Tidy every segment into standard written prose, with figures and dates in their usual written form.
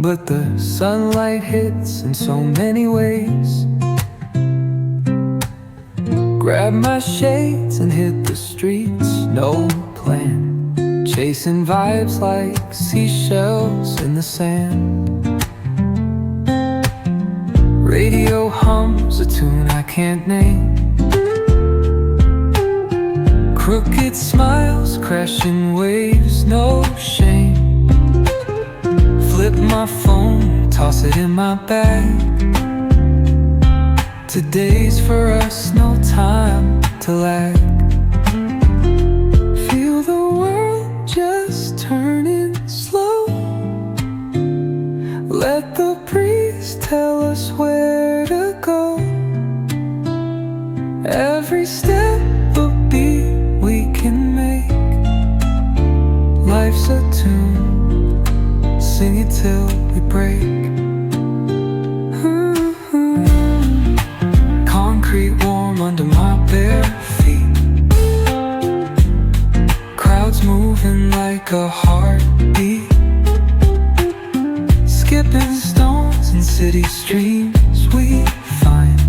but the sunlight hits in so many ways. Grab my shades and hit the streets, no plan, chasing vibes like seashells in the sand. Radio hums a tune I can't name. Crooked smiles, crashing waves, no shame. Flip my phone, toss it in my bag. Today's for us, no time to lag. Feel the world just turning slow. Let the breeze tell us where to go. Every step a beat we can make. Life's a tune, sing it till we break. Concrete warm under my bare feet. Crowds moving like a heartbeat. Skipping stones in city streams we find.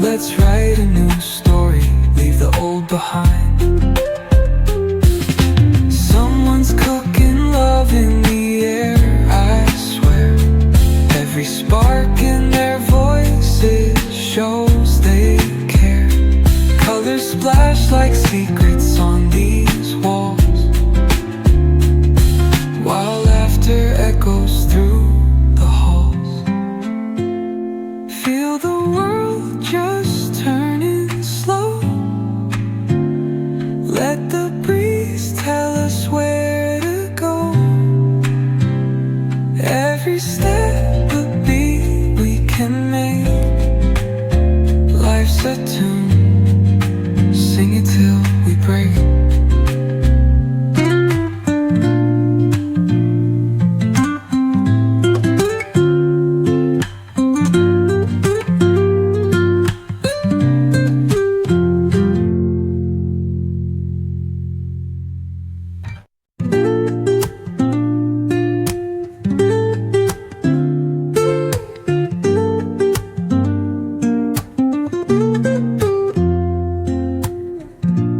Let's write a new story, leave the old behind. Someone's cooking love in the air, I swear. Every spark in their voices shows they care. Colors splash like secrets on these walls, while laughter echoes through the halls. Feel the world just turning slow. Let the breeze tell us where to go. Every step a beat we can make. Life's a tune, sing it till we break.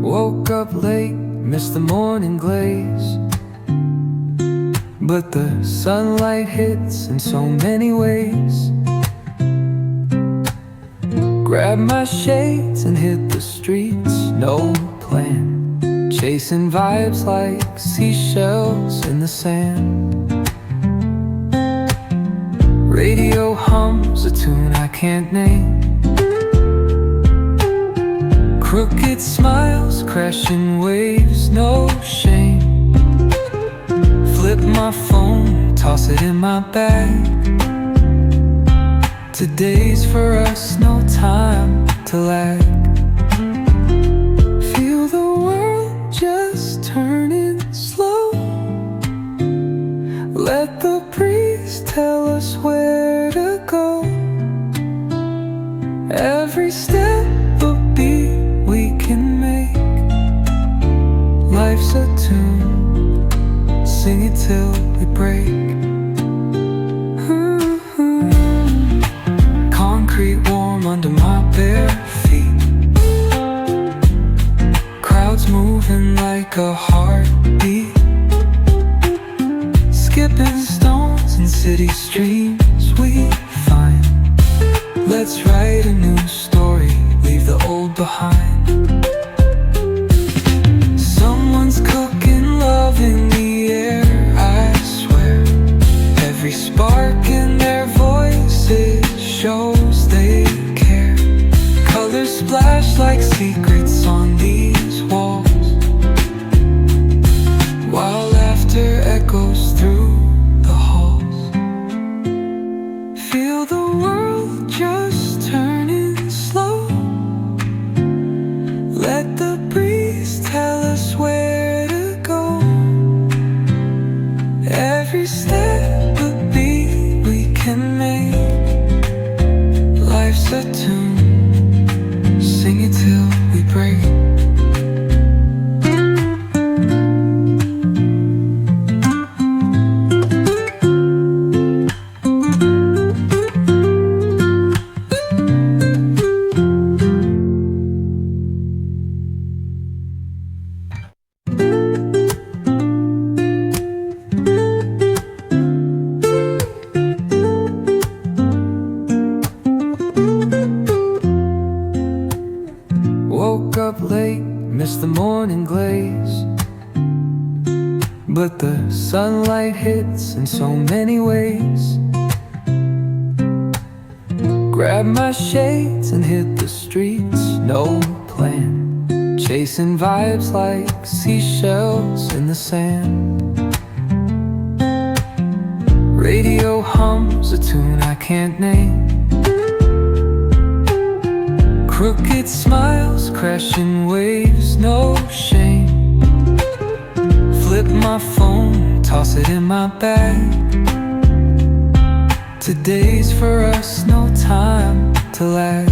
Woke up late, missed the morning glaze, but the sunlight hits in so many ways. Grab my shades and hit the streets, no plan, chasing vibes like seashells in the sand. Radio hums a tune I can't name. Crooked smiles, crashing waves, no shame. Flip my phone, toss it in my bag. Today's for us, no time to lag. Feel the world just turning slow. Let the breeze tell us where to go. Every step a beat we can make. Life's a tune, sing it till we break. Concrete warm under my bare feet. Crowds moving like a heartbeat. Skipping stones in city streams we find. Let's write a new story, leave the old behind. Someone's cooking love in the air, I swear. Every spark in their voices shows they care. Colors splash like secrets on these walls, while laughter echoes through the halls. Feel the world just turning slow. Let the breeze tell us where to go. Every step a beat we can make. Life's a tune, sing it till we break. sunlight hits in so many ways. Grab my shades and hit the streets, no plan. Chasing vibes like seashells in the sand. Radio hums a tune I can't name. Crooked smiles, crashing waves, no shame. Flip my phone, toss it in my bag. Today's for us, no time to lag.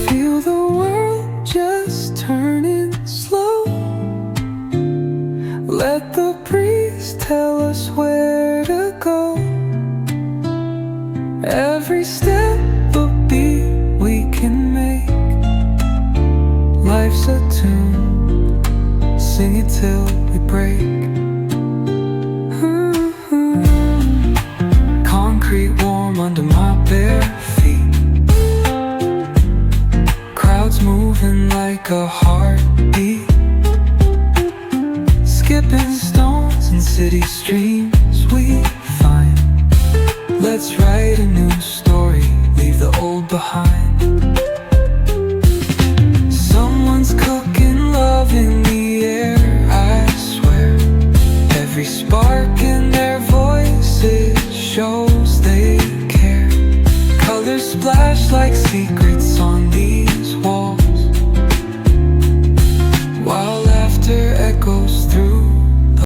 Feel the world just turning slow. Let the breeze tell us where to go. Every step a beat we can make. Life's a tune, sing it till we break. Concrete warm under my bare feet. Crowds moving like a heartbeat. Skipping stones in city streams we find. Let's write a new story, leave the old behind. Someone's cooking love in the air, I swear. Every spark in their voice, it shows they care. Colors splash like secrets on